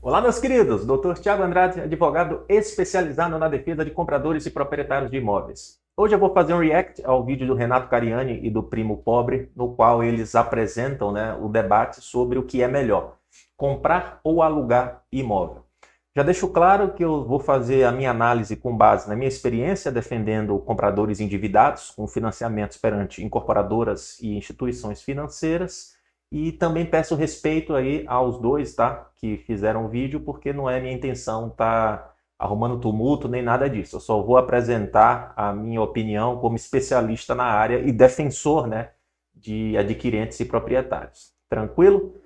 Olá, meus queridos. Dr. Thiago Andrade, advogado especializado na defesa de compradores e proprietários de imóveis. Hoje eu vou fazer um react ao vídeo do Renato Cariani e do Primo Pobre, no qual eles apresentam, o debate sobre o que é melhor, comprar ou alugar imóvel. Já deixo claro que eu vou fazer a minha análise com base na minha experiência defendendo compradores endividados com financiamentos perante incorporadoras e instituições financeiras. E também peço respeito aí aos dois, tá? Que fizeram o vídeo, porque não é minha intenção tá arrumando tumulto nem nada disso. Eu só vou apresentar a minha opinião como especialista na área e defensor, de adquirentes e proprietários. Tranquilo?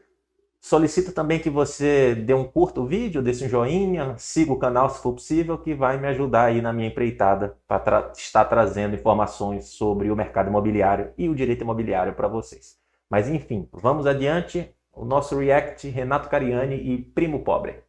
Solicito também que você dê um curto vídeo, dê um joinha, siga o canal se for possível, que vai me ajudar aí na minha empreitada para estar trazendo informações sobre o mercado imobiliário e o direito imobiliário para vocês. Mas enfim, vamos adiante. O nosso react, Renato Cariani e Primo Pobre.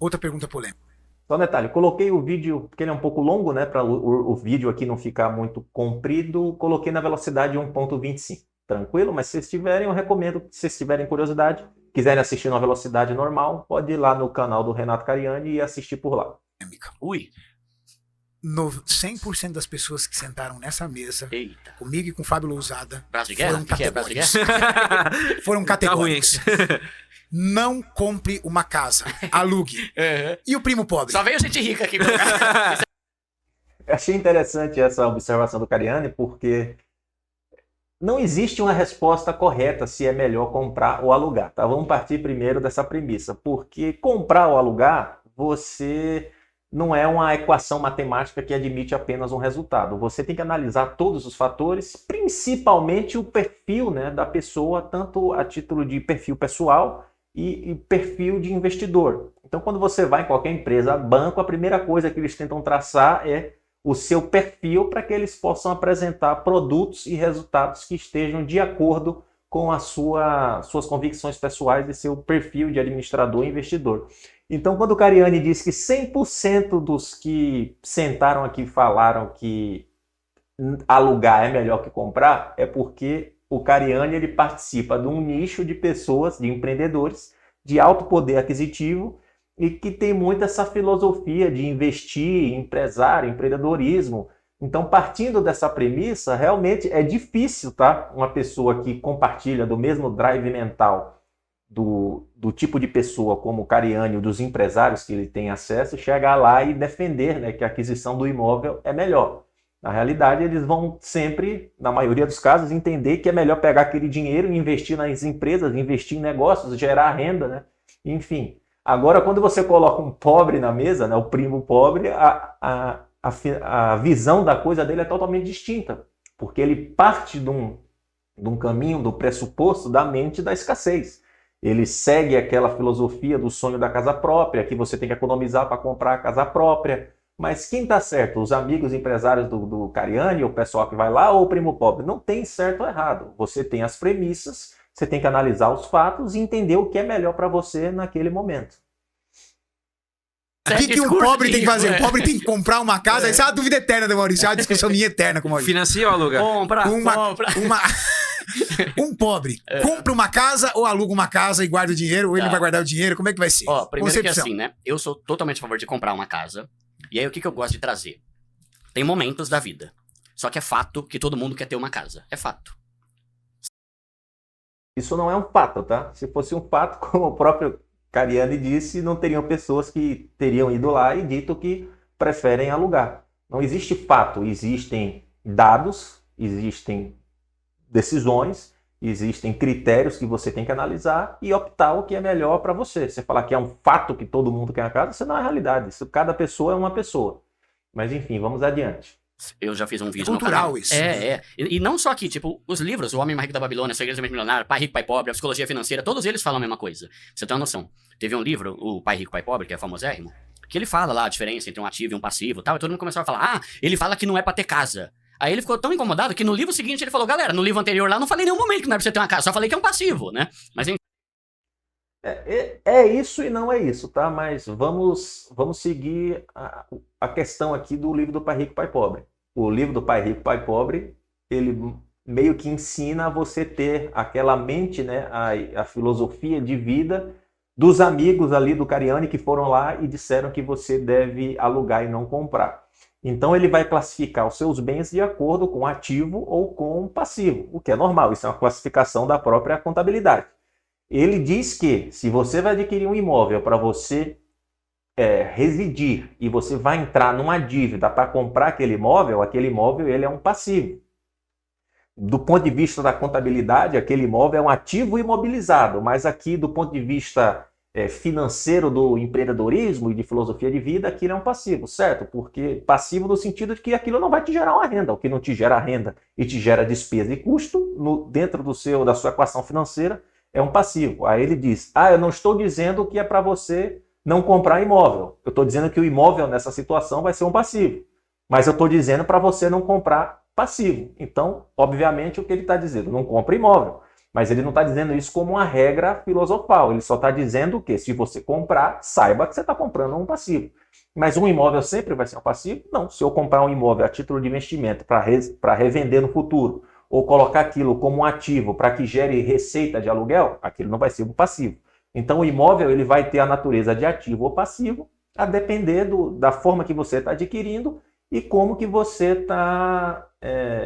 Outra pergunta polêmica. Só um detalhe, coloquei o vídeo, porque ele é um pouco longo, para o vídeo aqui não ficar muito comprido, coloquei na velocidade 1.25. Tranquilo? Mas se vocês tiverem, eu recomendo, se vocês tiverem curiosidade, quiserem assistir na velocidade normal, pode ir lá no canal do Renato Cariani e assistir por lá. Ui! 100% das pessoas que sentaram nessa mesa, Eita. comigo e com o Fábio Lousada, Braço de guerra? foram O que é braço de categóricos. Foram categóricos. Não compre uma casa, alugue. E o Primo Pobre? Só veio gente rica aqui. Eu achei interessante essa observação do Cariani, porque não existe uma resposta correta se é melhor comprar ou alugar, tá? Vamos partir primeiro dessa premissa, porque comprar ou alugar, você não é uma equação matemática que admite apenas um resultado. Você tem que analisar todos os fatores, principalmente o perfil, da pessoa, tanto a título de perfil pessoal e perfil de investidor. Então, quando você vai em qualquer empresa, banco, a primeira coisa que eles tentam traçar é o seu perfil para que eles possam apresentar produtos e resultados que estejam de acordo com as suas convicções pessoais e seu perfil de administrador e investidor. Então, quando o Cariani diz que 100% dos que sentaram aqui falaram que alugar é melhor que comprar, é porque o Cariani ele participa de um nicho de pessoas, de empreendedores, de alto poder aquisitivo e que tem muito essa filosofia de investir, empresário, empreendedorismo. Então, partindo dessa premissa, realmente é difícil, tá? Uma pessoa que compartilha do mesmo drive mental do tipo de pessoa como o Cariani, dos empresários que ele tem acesso, chegar lá e defender, que a aquisição do imóvel é melhor. Na realidade, eles vão sempre, na maioria dos casos, entender que é melhor pegar aquele dinheiro e investir nas empresas, investir em negócios, gerar renda, enfim. Agora, quando você coloca um pobre na mesa, o primo pobre, a visão da coisa dele é totalmente distinta, porque ele parte de um caminho, do pressuposto da mente da escassez. Ele segue aquela filosofia do sonho da casa própria, que você tem que economizar para comprar a casa própria. Mas quem está certo? Os amigos empresários do Cariani, o pessoal que vai lá, ou o primo pobre? Não tem certo ou errado. Você tem as premissas, você tem que analisar os fatos e entender o que é melhor para você naquele momento. O que o pobre tem que fazer? O pobre tem que comprar uma casa? Isso é uma dúvida eterna do Maurício. É uma discussão minha eterna com o Maurício. Financia ou aluga? Compra. Um pobre compra uma casa ou aluga uma casa e guarda o dinheiro, ou ele vai guardar o dinheiro? Como é que vai ser? Primeiro que assim, eu sou totalmente a favor de comprar uma casa. E aí, o que eu gosto de trazer? Tem momentos da vida. Só que é fato que todo mundo quer ter uma casa. É fato. Isso não é um fato, tá? Se fosse um fato, como o próprio Cariani disse, não teriam pessoas que teriam ido lá e dito que preferem alugar. Não existe fato, existem dados, existem decisões, existem critérios que você tem que analisar e optar o que é melhor para você. Você falar que é um fato que todo mundo quer a casa, isso não é realidade. Isso, cada pessoa é uma pessoa. Mas enfim, vamos adiante. Eu já fiz um vídeo no canal. Cultural isso. E não só aqui, tipo, os livros, O Homem Mais Rico da Babilônia, Segredos do Mente Milionário, Pai Rico, Pai Pobre, a Psicologia Financeira, todos eles falam a mesma coisa. Você tem uma noção. Teve um livro, o Pai Rico, Pai Pobre, que é famosérrimo, que ele fala lá a diferença entre um ativo e um passivo e tal, e todo mundo começou a falar, ele fala que não é pra ter casa. Aí ele ficou tão incomodado que no livro seguinte ele falou, galera, no livro anterior lá não falei em nenhum momento que não é pra você ter uma casa, só falei que é um passivo, né? Mas É isso e não é isso, tá? Mas vamos seguir a questão aqui do livro do Pai Rico, Pai Pobre. O livro do Pai Rico, Pai Pobre, ele meio que ensina a você ter aquela mente, né, a filosofia de vida dos amigos ali do Cariani que foram lá e disseram que você deve alugar e não comprar. Então ele vai classificar os seus bens de acordo com ativo ou com passivo, o que é normal, isso é uma classificação da própria contabilidade. Ele diz que se você vai adquirir um imóvel para você residir e você vai entrar numa dívida para comprar aquele imóvel ele é um passivo. Do ponto de vista da contabilidade, aquele imóvel é um ativo imobilizado, mas aqui do ponto de vista financeiro do empreendedorismo e de filosofia de vida, aquilo é um passivo, certo? Porque passivo no sentido de que aquilo não vai te gerar uma renda, o que não te gera renda e te gera despesa e custo dentro da sua equação financeira é um passivo. Aí ele diz, eu não estou dizendo que é para você não comprar imóvel, eu estou dizendo que o imóvel nessa situação vai ser um passivo, mas eu estou dizendo para você não comprar passivo. Então, obviamente, o que ele está dizendo? Não compra imóvel. Mas ele não está dizendo isso como uma regra filosofal. Ele só está dizendo que se você comprar, saiba que você está comprando um passivo. Mas um imóvel sempre vai ser um passivo? Não. Se eu comprar um imóvel a título de investimento para revender no futuro, ou colocar aquilo como um ativo para que gere receita de aluguel, aquilo não vai ser um passivo. Então, o imóvel ele vai ter a natureza de ativo ou passivo, a depender da forma que você está adquirindo e como que você está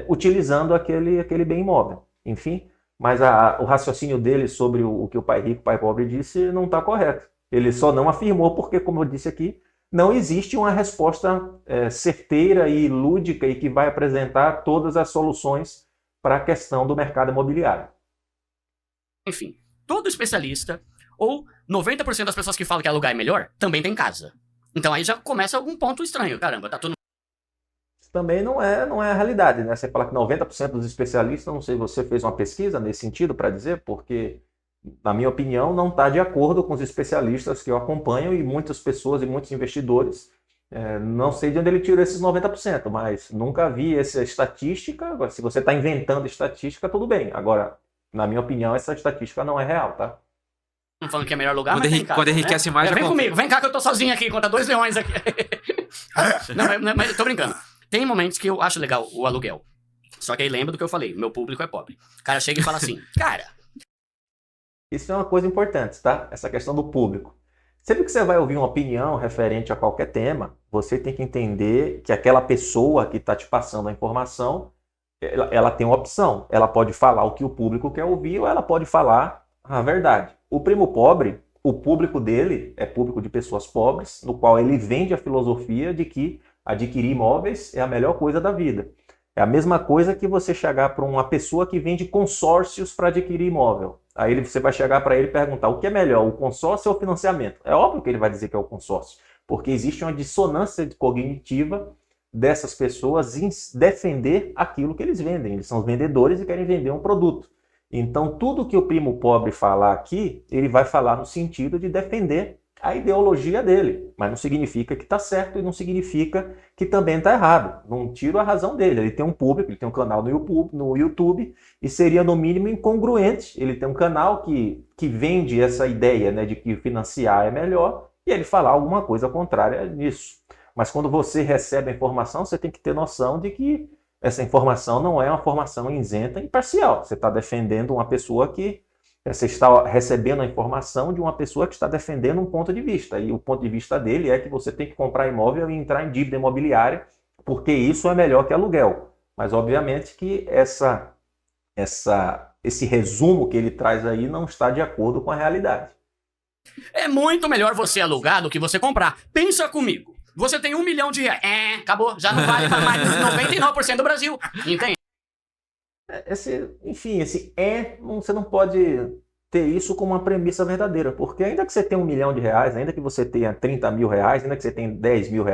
utilizando aquele bem imóvel. Enfim, mas o raciocínio dele sobre o que o pai rico, pai pobre disse não está correto. Ele só não afirmou porque, como eu disse aqui, não existe uma resposta certeira e lúdica e que vai apresentar todas as soluções para a questão do mercado imobiliário. Enfim, todo especialista ou 90% das pessoas que falam que alugar é melhor também tem casa. Então aí já começa algum ponto estranho. Caramba, tá tudo... Também não é a realidade, né? Você fala que 90% dos especialistas, não sei, você fez uma pesquisa nesse sentido para dizer, porque, na minha opinião, não está de acordo com os especialistas que eu acompanho e muitas pessoas e muitos investidores, não sei de onde ele tirou esses 90%, mas nunca vi essa estatística. Agora, se você está inventando estatística, tudo bem. Agora, na minha opinião, essa estatística não é real, tá? Falando que é melhor lugar, quando enriquece mais... Vem comigo, vem cá que eu tô sozinho aqui, contra 2 leões aqui. Não, mas eu tô brincando. Tem momentos que eu acho legal o aluguel. Só que aí lembra do que eu falei, meu público é pobre. O cara chega e fala assim, cara... Isso é uma coisa importante, tá? Essa questão do público. Sempre que você vai ouvir uma opinião referente a qualquer tema, você tem que entender que aquela pessoa que está te passando a informação, ela tem uma opção. Ela pode falar o que o público quer ouvir ou ela pode falar a verdade. O primo pobre, o público dele é público de pessoas pobres, no qual ele vende a filosofia de que adquirir imóveis é a melhor coisa da vida. É a mesma coisa que você chegar para uma pessoa que vende consórcios para adquirir imóvel. Aí você vai chegar para ele e perguntar o que é melhor, o consórcio ou o financiamento? É óbvio que ele vai dizer que é o consórcio, porque existe uma dissonância cognitiva dessas pessoas em defender aquilo que eles vendem. Eles são os vendedores e querem vender um produto. Então, tudo que o primo pobre falar aqui, ele vai falar no sentido de defender a ideologia dele, mas não significa que está certo e não significa que também está errado. Não tiro a razão dele. Ele tem um público, ele tem um canal no YouTube e seria no mínimo incongruente. Ele tem um canal que vende essa ideia, né, de que financiar é melhor e ele falar alguma coisa contrária nisso. Mas quando você recebe a informação, você tem que ter noção de que essa informação não é uma informação isenta e parcial. Você está defendendo uma pessoa que... Você está recebendo a informação de uma pessoa que está defendendo um ponto de vista. E o ponto de vista dele é que você tem que comprar imóvel e entrar em dívida imobiliária, porque isso é melhor que aluguel. Mas, obviamente, que esse resumo que ele traz aí não está de acordo com a realidade. É muito melhor você alugar do que você comprar. Pensa comigo. Você tem R$1 milhão. Acabou. Já não vale mais 99% do Brasil. Entende? Você não pode ter isso como uma premissa verdadeira, porque ainda que você tenha R$1 milhão, ainda que você tenha R$30 mil, ainda que você tenha R$10 mil,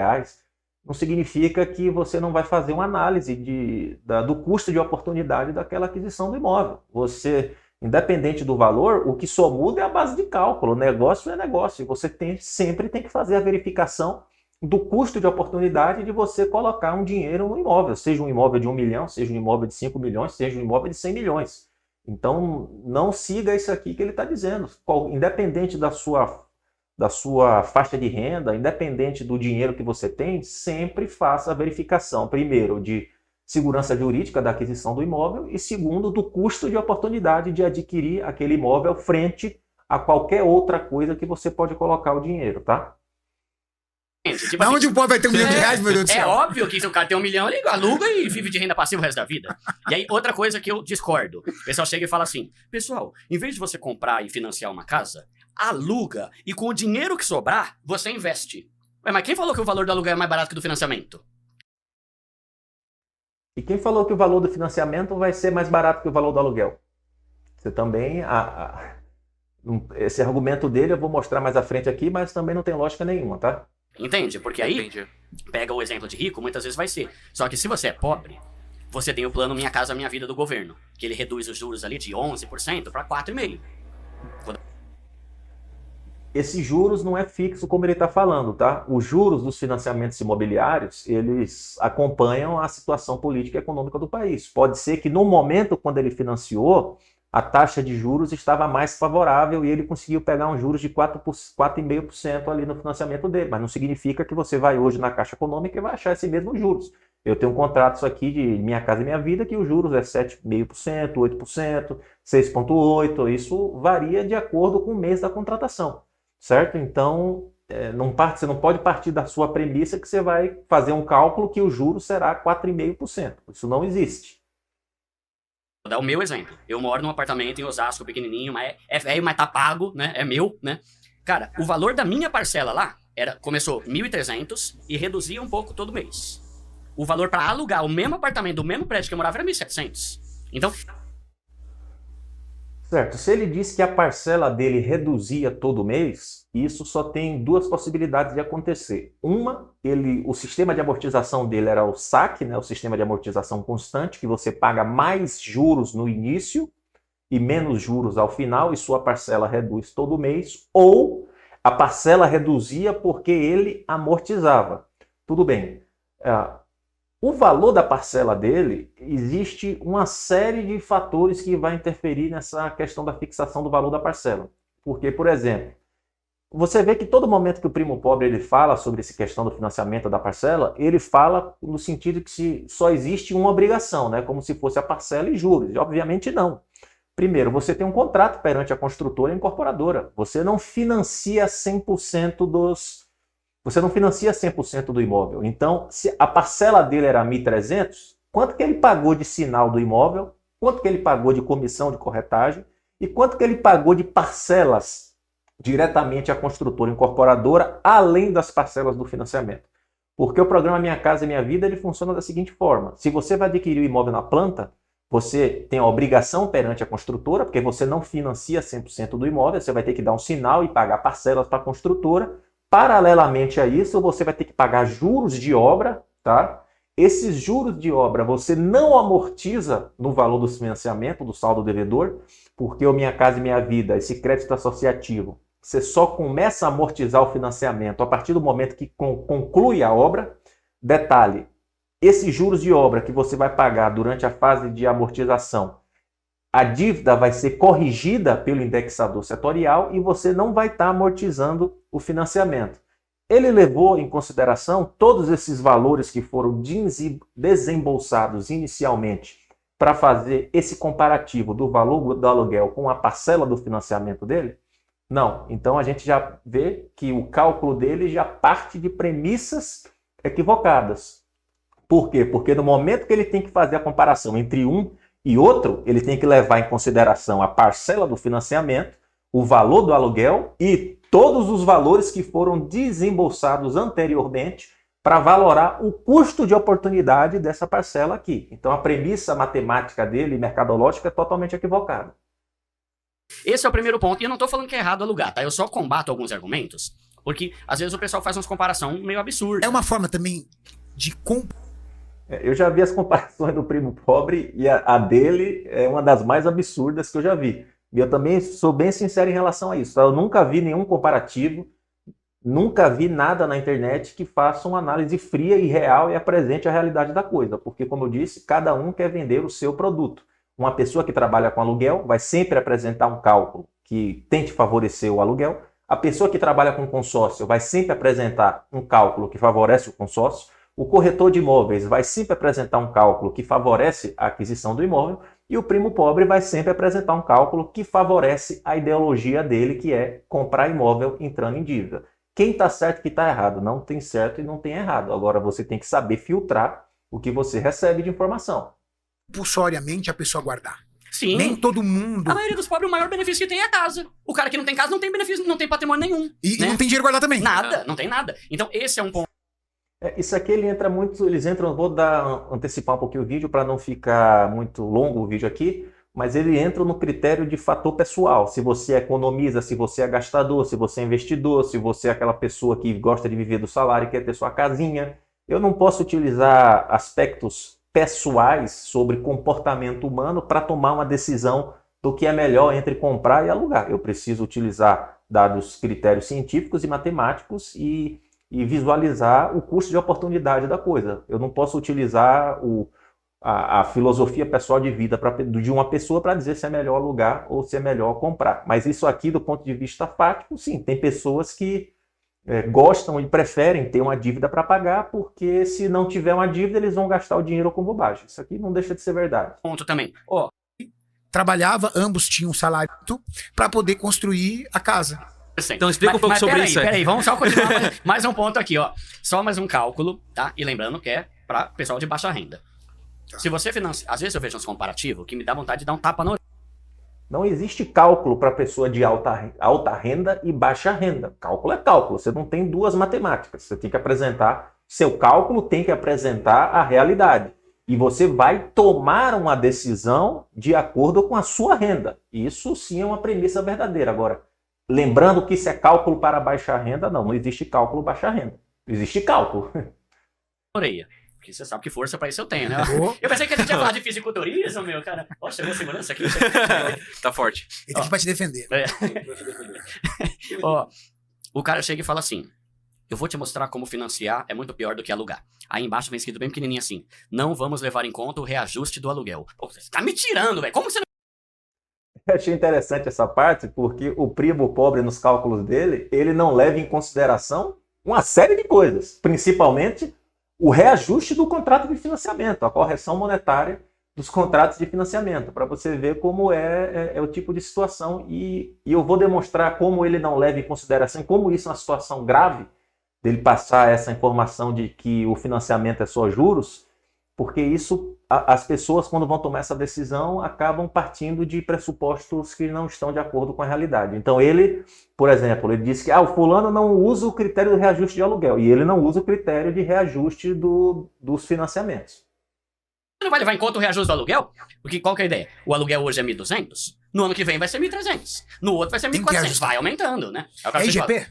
não significa que você não vai fazer uma análise do custo de oportunidade daquela aquisição do imóvel. Você, independente do valor, o que só muda é a base de cálculo. Negócio é negócio. Você sempre tem que fazer a verificação do custo de oportunidade de você colocar um dinheiro no imóvel, seja um imóvel de 1 milhão, seja um imóvel de 5 milhões, seja um imóvel de 100 milhões. Então, não siga isso aqui que ele está dizendo. Independente da sua faixa de renda, independente do dinheiro que você tem, sempre faça a verificação, primeiro, de segurança jurídica da aquisição do imóvel e segundo, do custo de oportunidade de adquirir aquele imóvel frente a qualquer outra coisa que você pode colocar o dinheiro, tá? Tipo Mas assim, onde o pobre vai ter 1 milhão de reais, meu Deus do é céu? óbvio que se o cara tem 1 milhão, ele aluga e vive de renda passiva o resto da vida. E aí, outra coisa que eu discordo. O pessoal chega e fala assim, pessoal, em vez de você comprar e financiar uma casa, aluga e com o dinheiro que sobrar, você investe. Ué, mas quem falou que o valor do aluguel é mais barato que do financiamento? E quem falou que o valor do financiamento vai ser mais barato que o valor do aluguel? Você também... esse argumento dele eu vou mostrar mais à frente aqui, mas também não tem lógica nenhuma, tá? Entende? Porque aí, pega o exemplo de rico, muitas vezes vai ser. Só que se você é pobre, você tem o plano Minha Casa Minha Vida do governo, que ele reduz os juros ali de 11% para 4,5%. Esses juros não é fixo como ele está falando, tá? Os juros dos financiamentos imobiliários, eles acompanham a situação política e econômica do país. Pode ser que no momento quando ele financiou, a taxa de juros estava mais favorável e ele conseguiu pegar uns juros de 4,5% ali no financiamento dele. Mas não significa que você vai hoje na Caixa Econômica e vai achar esses mesmos juros. Eu tenho um contrato aqui de Minha Casa Minha Vida que os juros é 7,5%, 8%, 6,8%. Isso varia de acordo com o mês da contratação, certo? Então, você não pode partir da sua premissa que você vai fazer um cálculo que o juro será 4,5%. Isso não existe. Vou dar o meu exemplo. Eu moro num apartamento em Osasco, pequenininho, mas é velho, mas tá pago, né? É meu, né? Cara, o valor da minha parcela lá começou 1.300 e reduzia um pouco todo mês. O valor para alugar o mesmo apartamento, do mesmo prédio que eu morava era 1.700. Então... Certo. Se ele disse que a parcela dele reduzia todo mês, isso só tem duas possibilidades de acontecer. Uma, o sistema de amortização dele era o SAC, né, o sistema de amortização constante, que você paga mais juros no início e menos juros ao final, e sua parcela reduz todo mês, ou a parcela reduzia porque ele amortizava. Tudo bem. O valor da parcela dele, existe uma série de fatores que vai interferir nessa questão da fixação do valor da parcela. Porque, por exemplo, você vê que todo momento que o primo pobre ele fala sobre essa questão do financiamento da parcela, ele fala no sentido que só existe uma obrigação, né? Como se fosse a parcela e juros. E, obviamente, não. Primeiro, você tem um contrato perante a construtora e a incorporadora. Você não financia 100% do imóvel. Então, se a parcela dele era 1.300, quanto que ele pagou de sinal do imóvel, quanto que ele pagou de comissão de corretagem e quanto que ele pagou de parcelas diretamente à construtora incorporadora, além das parcelas do financiamento. Porque o programa Minha Casa Minha Vida ele funciona da seguinte forma. Se você vai adquirir o imóvel na planta, você tem a obrigação perante a construtora, porque você não financia 100% do imóvel, você vai ter que dar um sinal e pagar parcelas para a construtora. Paralelamente a isso, você vai ter que pagar juros de obra, tá? Esses juros de obra você não amortiza no valor do financiamento, do saldo devedor, porque o Minha Casa Minha Vida, esse crédito associativo, você só começa a amortizar o financiamento a partir do momento que conclui a obra. Detalhe, esses juros de obra que você vai pagar durante a fase de amortização, a dívida vai ser corrigida pelo indexador setorial e você não vai estar amortizando o financiamento. Ele levou em consideração todos esses valores que foram desembolsados inicialmente para fazer esse comparativo do valor do aluguel com a parcela do financiamento dele? Não. Então a gente já vê que o cálculo dele já parte de premissas equivocadas. Por quê? Porque no momento que ele tem que fazer a comparação entre um e outro, ele tem que levar em consideração a parcela do financiamento, o valor do aluguel e todos os valores que foram desembolsados anteriormente para valorar o custo de oportunidade dessa parcela aqui. Então a premissa matemática dele, mercadológica, é totalmente equivocada. Esse é o primeiro ponto, e eu não estou falando que é errado alugar, tá? Eu só combato alguns argumentos, porque às vezes o pessoal faz umas comparações meio absurdas. É uma forma também de Eu já vi as comparações do primo pobre e a dele é uma das mais absurdas que eu já vi. E eu também sou bem sincero em relação a isso. Eu nunca vi nenhum comparativo, nunca vi nada na internet que faça uma análise fria e real e apresente a realidade da coisa. Porque, como eu disse, cada um quer vender o seu produto. Uma pessoa que trabalha com aluguel vai sempre apresentar um cálculo que tente favorecer o aluguel. A pessoa que trabalha com consórcio vai sempre apresentar um cálculo que favorece o consórcio. O corretor de imóveis vai sempre apresentar um cálculo que favorece a aquisição do imóvel e o primo pobre vai sempre apresentar um cálculo que favorece a ideologia dele, que é comprar imóvel entrando em dívida. Quem está certo e quem está errado? Não tem certo e não tem errado. Agora você tem que saber filtrar o que você recebe de informação. Compulsoriamente a pessoa guardar. Sim. Nem todo mundo. A maioria dos pobres, o maior benefício que tem é a casa. O cara que não tem casa não tem benefício, não tem patrimônio nenhum. E né? não tem dinheiro guardado também. Nada, não tem nada. Então esse é um ponto. Isso aqui eles entram, vou antecipar um pouquinho o vídeo para não ficar muito longo o vídeo aqui, mas ele entra no critério de fator pessoal. Se você economiza, se você é gastador, se você é investidor, se você é aquela pessoa que gosta de viver do salário e quer ter sua casinha. Eu não posso utilizar aspectos pessoais sobre comportamento humano para tomar uma decisão do que é melhor entre comprar e alugar. Eu preciso utilizar dados, critérios científicos e matemáticos e visualizar o custo de oportunidade da coisa. Eu não posso utilizar a filosofia pessoal de vida de uma pessoa para dizer se é melhor alugar ou se é melhor comprar. Mas isso aqui, do ponto de vista fático, sim, tem pessoas que gostam e preferem ter uma dívida para pagar, porque se não tiver uma dívida, eles vão gastar o dinheiro com bobagem. Isso aqui não deixa de ser verdade. Ponto também. Trabalhava, ambos tinham um salário para poder construir a casa. Então explica um pouco sobre isso aí. Peraí, vamos só continuar mais um ponto aqui, ó. Só mais um cálculo, tá? E lembrando que é para pessoal de baixa renda. Tá. Se você financia... Às vezes eu vejo uns comparativos que me dá vontade de dar um tapa no... Não existe cálculo para pessoa de alta renda e baixa renda. Cálculo é cálculo. Você não tem duas matemáticas. Você tem que apresentar... Seu cálculo tem que apresentar a realidade. E você vai tomar uma decisão de acordo com a sua renda. Isso sim é uma premissa verdadeira. Agora, lembrando que isso é cálculo para baixa renda, não existe cálculo baixa renda. Existe cálculo. Orelha. Porque você sabe que força pra isso eu tenho, né? Eu pensei que a gente ia falar de fisiculturismo, meu, cara. Ó, chegou a segurança aqui. Tá forte. Ele tá aqui pra te defender. Ó, o cara chega e fala assim: eu vou te mostrar como financiar é muito pior do que alugar. Aí embaixo vem escrito bem pequenininho assim: não vamos levar em conta o reajuste do aluguel. Pô, você tá me tirando, velho. Como você não... Eu achei interessante essa parte, porque o primo pobre, nos cálculos dele, ele não leva em consideração uma série de coisas, principalmente o reajuste do contrato de financiamento, a correção monetária dos contratos de financiamento, para você ver como é o tipo de situação. E eu vou demonstrar como ele não leva em consideração, como isso é uma situação grave, dele passar essa informação de que o financiamento é só juros, porque isso, as pessoas, quando vão tomar essa decisão, acabam partindo de pressupostos que não estão de acordo com a realidade. Então ele, por exemplo, ele disse que o fulano não usa o critério do reajuste de aluguel, e ele não usa o critério de reajuste dos financiamentos. não vai levar em conta o reajuste do aluguel? Porque qual que é a ideia? O aluguel hoje é 1.200, no ano que vem vai ser 1.300, no outro vai ser 1.400, vai aumentando, né? É IGP?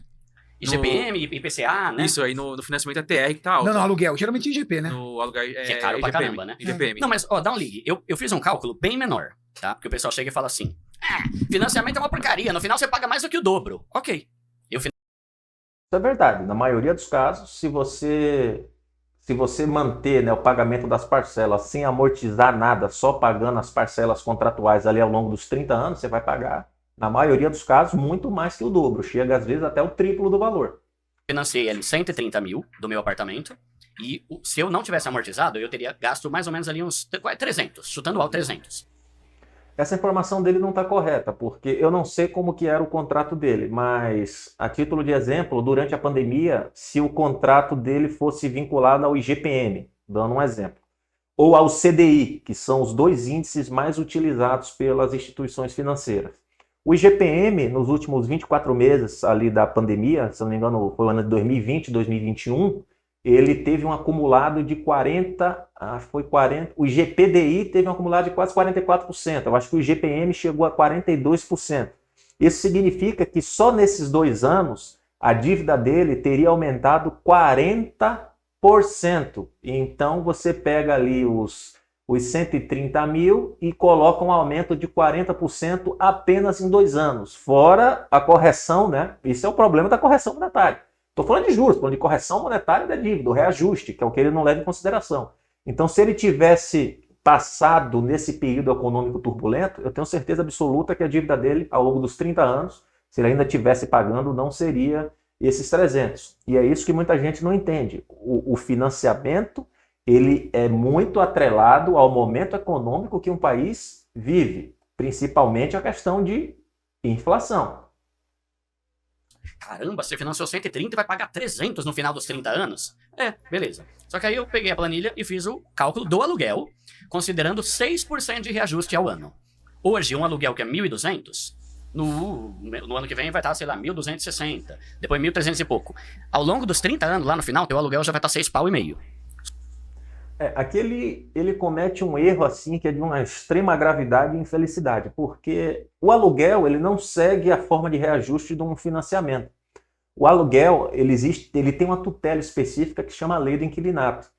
IGPM, IPCA, né? Isso aí, no financiamento é TR que tá alto. Não, aluguel. Geralmente IGP, né? No aluguel Que é caro pra IGPM, caramba, né? IGPM. Não, mas, ó, dá um ligue. Eu fiz um cálculo bem menor, tá? Porque o pessoal chega e fala assim: financiamento é uma porcaria, no final você paga mais do que o dobro. Ok. Isso é verdade. Na maioria dos casos, se você manter, né, o pagamento das parcelas sem amortizar nada, só pagando as parcelas contratuais ali ao longo dos 30 anos, você vai pagar, na maioria dos casos, muito mais que o dobro. Chega, às vezes, até o triplo do valor. Financiei ali 130 mil do meu apartamento e se eu não tivesse amortizado, eu teria gasto mais ou menos ali uns 300, chutando alto 300. Essa informação dele não está correta, porque eu não sei como que era o contrato dele, mas, a título de exemplo, durante a pandemia, se o contrato dele fosse vinculado ao IGPM, dando um exemplo, ou ao CDI, que são os dois índices mais utilizados pelas instituições financeiras. O IGPM, nos últimos 24 meses ali da pandemia, se não me engano, foi o ano de 2020, 2021, ele teve um acumulado de 40, o IGPDI teve um acumulado de quase 44%, eu acho que o IGPM chegou a 42%. Isso significa que só nesses 2 anos, a dívida dele teria aumentado 40%. Então, você pega ali os 130 mil e coloca um aumento de 40% apenas em 2 anos. Fora a correção, né? Esse é o problema da correção monetária. Estou falando de juros, falando de correção monetária da dívida, o reajuste, que é o que ele não leva em consideração. Então, se ele tivesse passado nesse período econômico turbulento, eu tenho certeza absoluta que a dívida dele, ao longo dos 30 anos, se ele ainda estivesse pagando, não seria esses 300. E é isso que muita gente não entende. O financiamento, ele é muito atrelado ao momento econômico que um país vive, principalmente a questão de inflação. Caramba, você financiou 130 e vai pagar 300 no final dos 30 anos? Beleza. Só que aí eu peguei a planilha e fiz o cálculo do aluguel, considerando 6% de reajuste ao ano. Hoje, um aluguel que é 1.200, no ano que vem vai estar, sei lá, 1.260, depois 1.300 e pouco. Ao longo dos 30 anos, lá no final, teu aluguel já vai estar 6,5 pau. Aqui ele comete um erro assim que é de uma extrema gravidade e infelicidade, porque o aluguel ele não segue a forma de reajuste de um financiamento. O aluguel ele tem uma tutela específica que chama Lei do Inquilinato.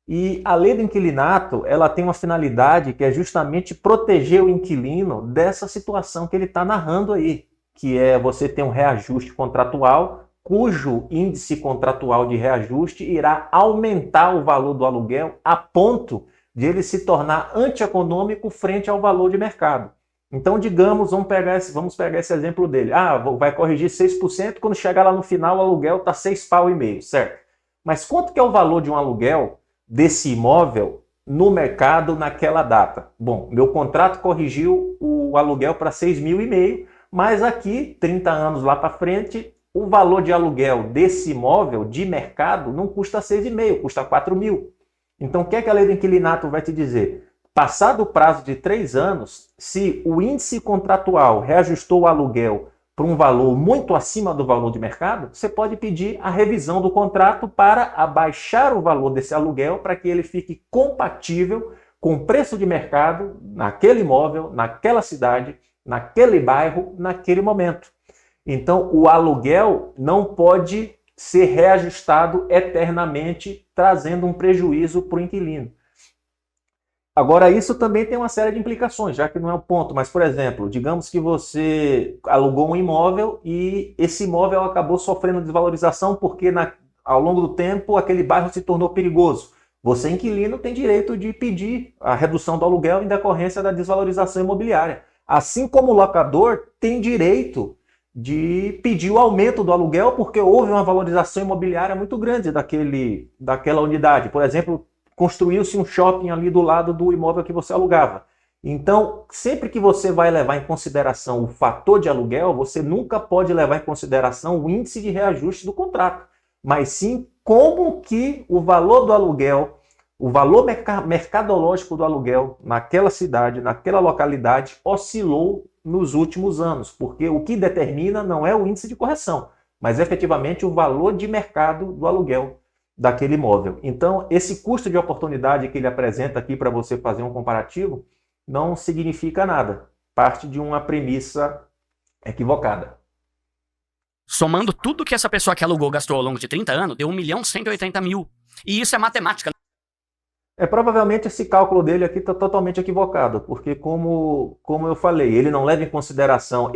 E a Lei do Inquilinato ela tem uma finalidade que é justamente proteger o inquilino dessa situação que ele está narrando aí, que é você ter um reajuste contratual cujo índice contratual de reajuste irá aumentar o valor do aluguel a ponto de ele se tornar antieconômico frente ao valor de mercado. Então, digamos, vamos pegar esse exemplo dele. Vai corrigir 6%, quando chegar lá no final o aluguel está 6,5 pau, certo? Mas quanto que é o valor de um aluguel desse imóvel no mercado naquela data? Bom, meu contrato corrigiu o aluguel para 6,5 mil, mas aqui, 30 anos lá para frente, o valor de aluguel desse imóvel de mercado não custa 6,5, custa 4 mil. Então, o que é que a Lei do Inquilinato vai te dizer? Passado o prazo de 3 anos, se o índice contratual reajustou o aluguel para um valor muito acima do valor de mercado, você pode pedir a revisão do contrato para abaixar o valor desse aluguel para que ele fique compatível com o preço de mercado naquele imóvel, naquela cidade, naquele bairro, naquele momento. Então, o aluguel não pode ser reajustado eternamente, trazendo um prejuízo para o inquilino. Agora, isso também tem uma série de implicações, já que não é o ponto. Mas, por exemplo, digamos que você alugou um imóvel e esse imóvel acabou sofrendo desvalorização porque ao longo do tempo aquele bairro se tornou perigoso. Você, inquilino, tem direito de pedir a redução do aluguel em decorrência da desvalorização imobiliária. Assim como o locador tem direito de pedir o aumento do aluguel porque houve uma valorização imobiliária muito grande daquela unidade. Por exemplo, construiu-se um shopping ali do lado do imóvel que você alugava. Então, sempre que você vai levar em consideração o fator de aluguel, você nunca pode levar em consideração o índice de reajuste do contrato, mas sim como que o valor do aluguel, o valor mercadológico do aluguel naquela cidade, naquela localidade, oscilou nos últimos anos, porque o que determina não é o índice de correção, mas efetivamente o valor de mercado do aluguel daquele imóvel. Então, esse custo de oportunidade que ele apresenta aqui para você fazer um comparativo não significa nada, parte de uma premissa equivocada. Somando tudo que essa pessoa que alugou gastou ao longo de 30 anos, deu 1.180.000. E isso é matemática. Provavelmente esse cálculo dele aqui está totalmente equivocado, porque como eu falei, ele não leva em consideração,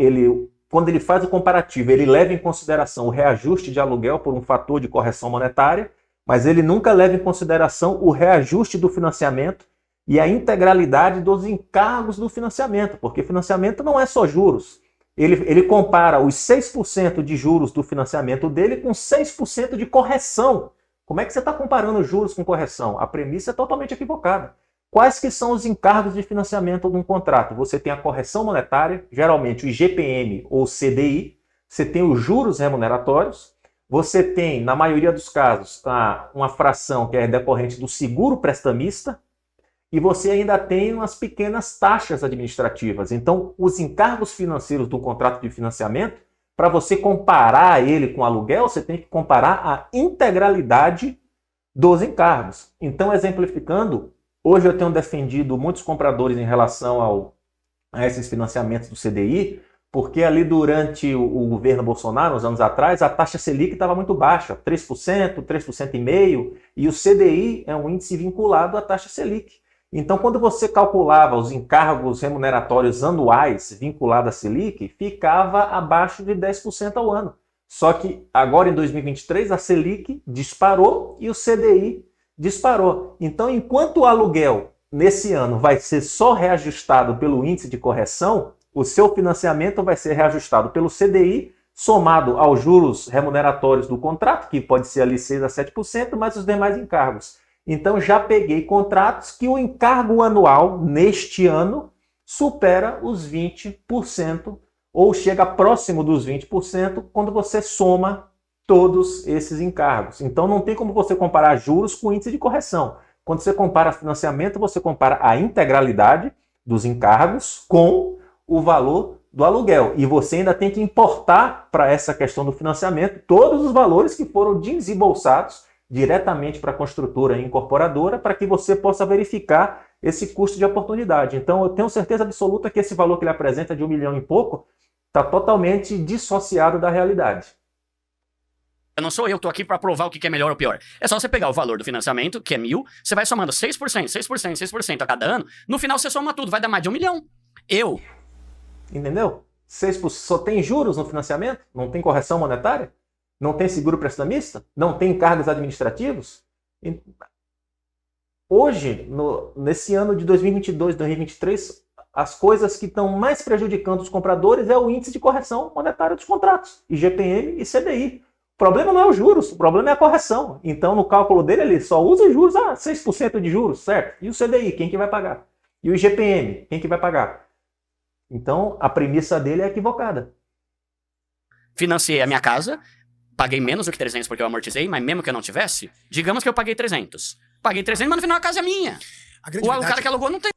quando ele faz o comparativo, ele leva em consideração o reajuste de aluguel por um fator de correção monetária, mas ele nunca leva em consideração o reajuste do financiamento e a integralidade dos encargos do financiamento, porque financiamento não é só juros. Ele compara os 6% de juros do financiamento dele com 6% de correção. Como é que você está comparando juros com correção? A premissa é totalmente equivocada. Quais que são os encargos de financiamento de um contrato? Você tem a correção monetária, geralmente o IGPM ou CDI, você tem os juros remuneratórios, você tem, na maioria dos casos, uma fração que é decorrente do seguro prestamista, e você ainda tem umas pequenas taxas administrativas. Então, os encargos financeiros do contrato de financiamento, para você comparar ele com aluguel, você tem que comparar a integralidade dos encargos. Então, exemplificando, hoje eu tenho defendido muitos compradores em relação a esses financiamentos do CDI, porque ali durante o governo Bolsonaro, uns anos atrás, a taxa Selic estava muito baixa, 3%, 3,5%, e o CDI é um índice vinculado à taxa Selic. Então, quando você calculava os encargos remuneratórios anuais vinculados à Selic, ficava abaixo de 10% ao ano. Só que agora, em 2023, a Selic disparou e o CDI disparou. Então, enquanto o aluguel nesse ano vai ser só reajustado pelo índice de correção, o seu financiamento vai ser reajustado pelo CDI, somado aos juros remuneratórios do contrato, que pode ser ali 6 a 7%, mais os demais encargos. Então já peguei contratos que o encargo anual, neste ano, supera os 20%, ou chega próximo dos 20%, quando você soma todos esses encargos. Então não tem como você comparar juros com índice de correção. Quando você compara financiamento, você compara a integralidade dos encargos com o valor do aluguel. E você ainda tem que importar para essa questão do financiamento todos os valores que foram desembolsados diretamente para a construtora e incorporadora, para que você possa verificar esse custo de oportunidade. Então eu tenho certeza absoluta que esse valor que ele apresenta de 1 milhão e pouco está totalmente dissociado da realidade. Não sou eu que estou aqui para provar o que é melhor ou pior. É só você pegar o valor do financiamento, que é 1.000, você vai somando 6%, 6%, 6% a cada ano, no final você soma tudo, vai dar mais de 1 milhão. Entendeu? 6%, só tem juros no financiamento? Não tem correção monetária? Não tem seguro prestamista? Não tem encargos administrativos? Hoje, nesse ano de 2022, 2023, as coisas que estão mais prejudicando os compradores é o índice de correção monetária dos contratos, IGPM e CDI. O problema não é os juros, o problema é a correção. Então, no cálculo dele, ele só usa juros, 6% de juros, certo? E o CDI, quem que vai pagar? E o IGPM, quem que vai pagar? Então, a premissa dele é equivocada. Financiei a minha casa, paguei menos do que 300 porque eu amortizei, mas mesmo que eu não tivesse, digamos que eu paguei 300. Paguei 300, mas no final a casa é minha. O cara que alugou não tem.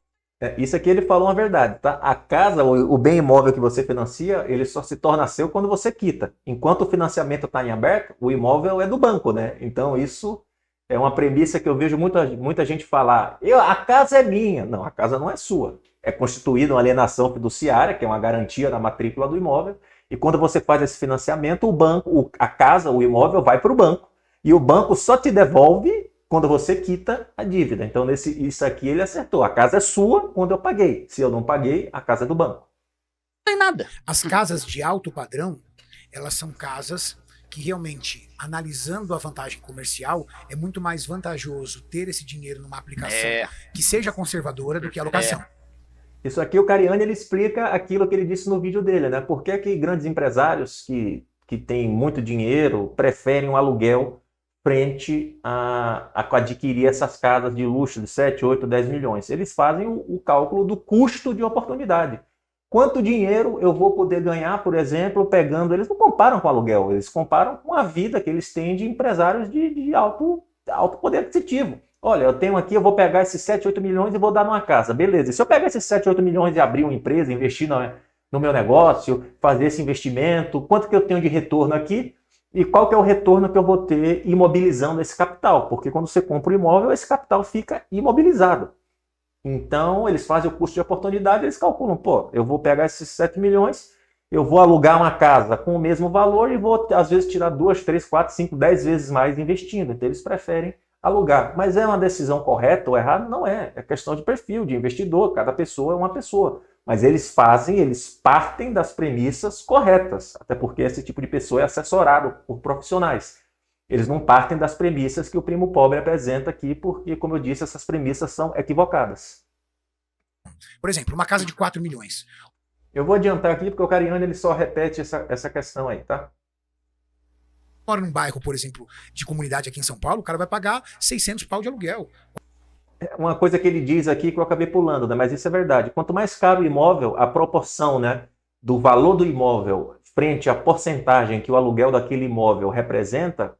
Isso aqui ele falou uma verdade, tá? A casa, o bem imóvel que você financia, ele só se torna seu quando você quita. Enquanto o financiamento está em aberto, o imóvel é do banco, né? Então isso é uma premissa que eu vejo muita gente falar. A casa é minha. Não, a casa não é sua. É constituída uma alienação fiduciária, que é uma garantia da matrícula do imóvel. E quando você faz esse financiamento, o banco, a casa, o imóvel vai para o banco. E o banco só te devolve quando você quita a dívida. Então, isso aqui ele acertou. A casa é sua quando eu paguei. Se eu não paguei, a casa é do banco. Não tem nada. As casas de alto padrão, elas são casas que realmente, analisando a vantagem comercial, é muito mais vantajoso ter esse dinheiro numa aplicação que seja conservadora do que a alocação. Isso aqui o Cariani ele explica aquilo que ele disse no vídeo dele, né? Por que que grandes empresários que têm muito dinheiro preferem um aluguel frente a adquirir essas casas de luxo de 7, 8, 10 milhões. Eles fazem o cálculo do custo de oportunidade. Quanto dinheiro eu vou poder ganhar, por exemplo, pegando... Eles não comparam com aluguel, eles comparam com a vida que eles têm de empresários de alto poder aquisitivo. Olha, eu tenho aqui, eu vou pegar esses 7, 8 milhões e vou dar numa casa. Beleza, e se eu pegar esses 7, 8 milhões e abrir uma empresa, investir no meu negócio, fazer esse investimento, quanto que eu tenho de retorno aqui? E qual que é o retorno que eu vou ter imobilizando esse capital? Porque quando você compra um imóvel, esse capital fica imobilizado. Então, eles fazem o custo de oportunidade, eles calculam, eu vou pegar esses 7 milhões, eu vou alugar uma casa com o mesmo valor e vou, às vezes, tirar 2, 3, 4, 5, 10 vezes mais investindo. Então, eles preferem alugar. Mas é uma decisão correta ou errada? Não é. É questão de perfil, de investidor. Cada pessoa é uma pessoa. Mas eles partem das premissas corretas, até porque esse tipo de pessoa é assessorado por profissionais. Eles não partem das premissas que o primo pobre apresenta aqui, porque, como eu disse, essas premissas são equivocadas. Por exemplo, uma casa de 4 milhões. Eu vou adiantar aqui, porque o Cariani ele só repete essa questão aí, tá? Mora num bairro, por exemplo, de comunidade aqui em São Paulo, o cara vai pagar 600 pau de aluguel. Uma coisa que ele diz aqui que eu acabei pulando, né? Mas isso é verdade. Quanto mais caro o imóvel, a proporção, né, do valor do imóvel frente à porcentagem que o aluguel daquele imóvel representa,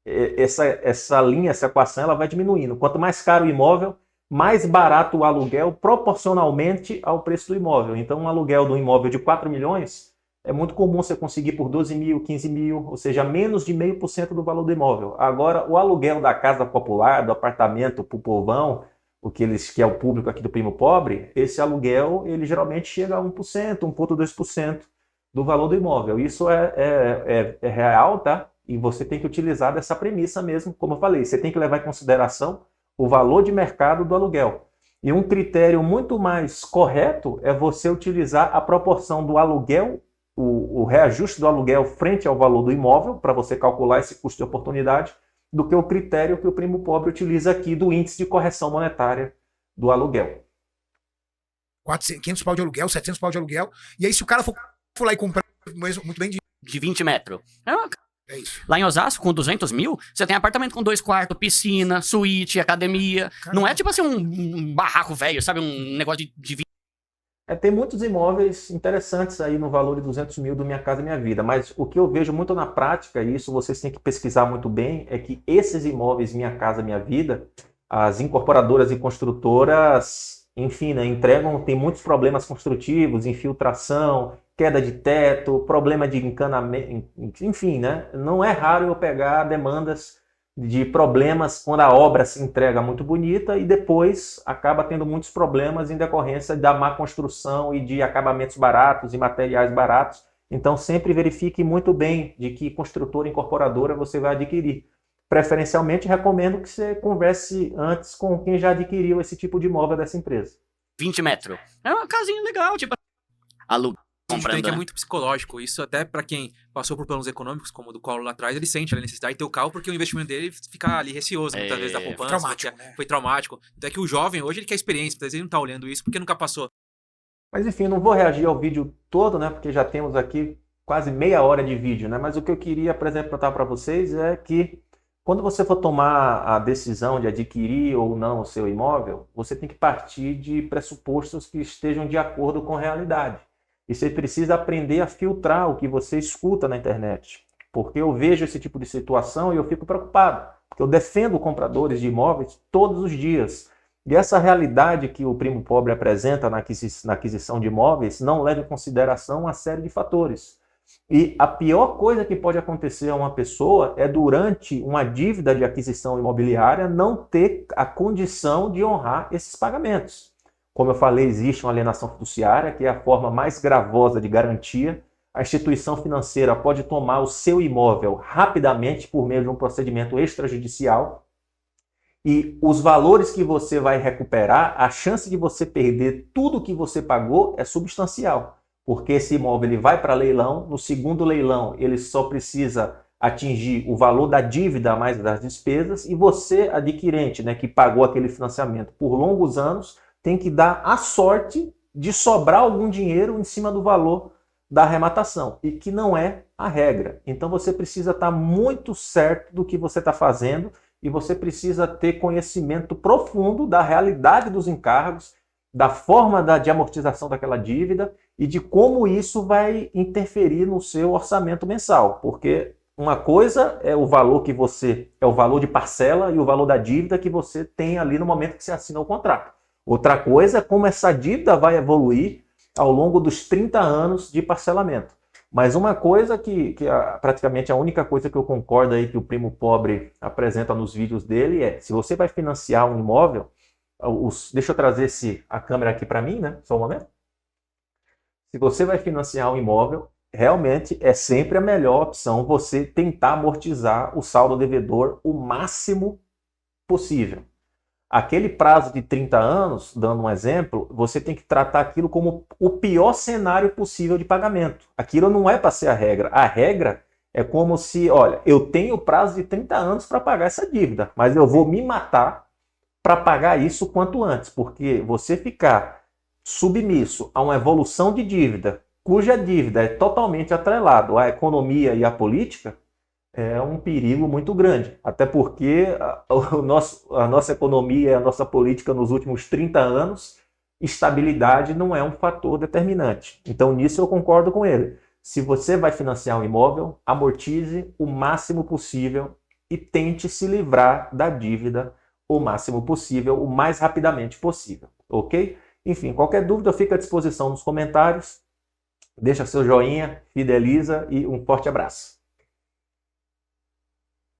essa linha, essa equação, ela vai diminuindo. Quanto mais caro o imóvel, mais barato o aluguel proporcionalmente ao preço do imóvel. Então, um aluguel de um imóvel de 4 milhões é muito comum você conseguir por 12 mil, 15 mil, ou seja, menos de 0,5% do valor do imóvel. Agora, o aluguel da casa popular, do apartamento para o povão, que é o público aqui do primo pobre, esse aluguel ele geralmente chega a 1%, 1,2% do valor do imóvel. Isso é real, tá? E você tem que utilizar dessa premissa mesmo, como eu falei, você tem que levar em consideração o valor de mercado do aluguel. E um critério muito mais correto é você utilizar a proporção do aluguel, o reajuste do aluguel frente ao valor do imóvel, para você calcular esse custo de oportunidade, do que o critério que o primo pobre utiliza aqui do índice de correção monetária do aluguel. 500 pau de aluguel, 700 pau de aluguel, e aí se o cara for lá e comprar, muito bem de 20 metros. É isso. Lá em Osasco, com 200 mil, você tem apartamento com 2 quartos, piscina, suíte, academia. Caramba. Não é tipo assim um barraco velho, sabe? Um negócio de Tem muitos imóveis interessantes aí no valor de 200 mil do Minha Casa Minha Vida, mas o que eu vejo muito na prática, e isso vocês têm que pesquisar muito bem, é que esses imóveis Minha Casa Minha Vida, as incorporadoras e construtoras, enfim, né, tem muitos problemas construtivos, infiltração, queda de teto, problema de encanamento, enfim, né? Não é raro eu pegar demandas de problemas quando a obra se entrega muito bonita e depois acaba tendo muitos problemas em decorrência da má construção e de acabamentos baratos e materiais baratos. Então sempre verifique muito bem de que construtora e incorporadora você vai adquirir. Preferencialmente recomendo que você converse antes com quem já adquiriu esse tipo de imóvel dessa empresa. 20 metros. É uma casinha legal, tipo, aluga. A gente tem Comprando, que é né? muito psicológico. Isso até pra quem passou por planos econômicos, como o do Collor lá atrás, ele sente a necessidade de ter o carro porque o investimento dele fica ali receoso, muitas vezes da poupança. Traumático, porque né? Foi traumático. Então é que o jovem hoje ele quer experiência, muitas vezes ele não tá olhando isso porque nunca passou. Mas enfim, não vou reagir ao vídeo todo, né? Porque já temos aqui quase meia hora de vídeo, né? Mas o que eu queria apresentar para vocês é que quando você for tomar a decisão de adquirir ou não o seu imóvel, você tem que partir de pressupostos que estejam de acordo com a realidade. E você precisa aprender a filtrar o que você escuta na internet. Porque eu vejo esse tipo de situação e eu fico preocupado. Porque eu defendo compradores de imóveis todos os dias. E essa realidade que o Primo Pobre apresenta na aquisição de imóveis não leva em consideração uma série de fatores. E a pior coisa que pode acontecer a uma pessoa é, durante uma dívida de aquisição imobiliária, não ter a condição de honrar esses pagamentos. Como eu falei, existe uma alienação fiduciária, que é a forma mais gravosa de garantia. A instituição financeira pode tomar o seu imóvel rapidamente por meio de um procedimento extrajudicial. E os valores que você vai recuperar, a chance de você perder tudo que você pagou é substancial. Porque esse imóvel ele vai para leilão, no segundo leilão ele só precisa atingir o valor da dívida mais das despesas, e você, adquirente, né, que pagou aquele financiamento por longos anos, tem que dar a sorte de sobrar algum dinheiro em cima do valor da arrematação, e que não é a regra. Então você precisa estar muito certo do que você está fazendo e você precisa ter conhecimento profundo da realidade dos encargos, da forma de amortização daquela dívida e de como isso vai interferir no seu orçamento mensal, porque uma coisa é o valor que você, é o valor de parcela e o valor da dívida que você tem ali no momento que você assina o contrato. Outra coisa é como essa dívida vai evoluir ao longo dos 30 anos de parcelamento. Mas uma coisa que praticamente a única coisa que eu concordo aí que o Primo Pobre apresenta nos vídeos dele é, se você vai financiar um imóvel, deixa eu trazer a câmera aqui para mim, né? Só um momento. Se você vai financiar um imóvel, realmente é sempre a melhor opção você tentar amortizar o saldo devedor o máximo possível. Aquele prazo de 30 anos, dando um exemplo, você tem que tratar aquilo como o pior cenário possível de pagamento. Aquilo não é para ser a regra. A regra é como se, olha, eu tenho prazo de 30 anos para pagar essa dívida, mas eu vou me matar para pagar isso quanto antes, porque você ficar submisso a uma evolução de dívida, cuja dívida é totalmente atrelada à economia e à política, é um perigo muito grande, até porque a nossa economia e a nossa política nos últimos 30 anos, estabilidade não é um fator determinante. Então nisso eu concordo com ele. Se você vai financiar um imóvel, amortize o máximo possível e tente se livrar da dívida o máximo possível, o mais rapidamente possível, ok? Enfim, qualquer dúvida fica à disposição nos comentários, deixa seu joinha, fideliza e um forte abraço.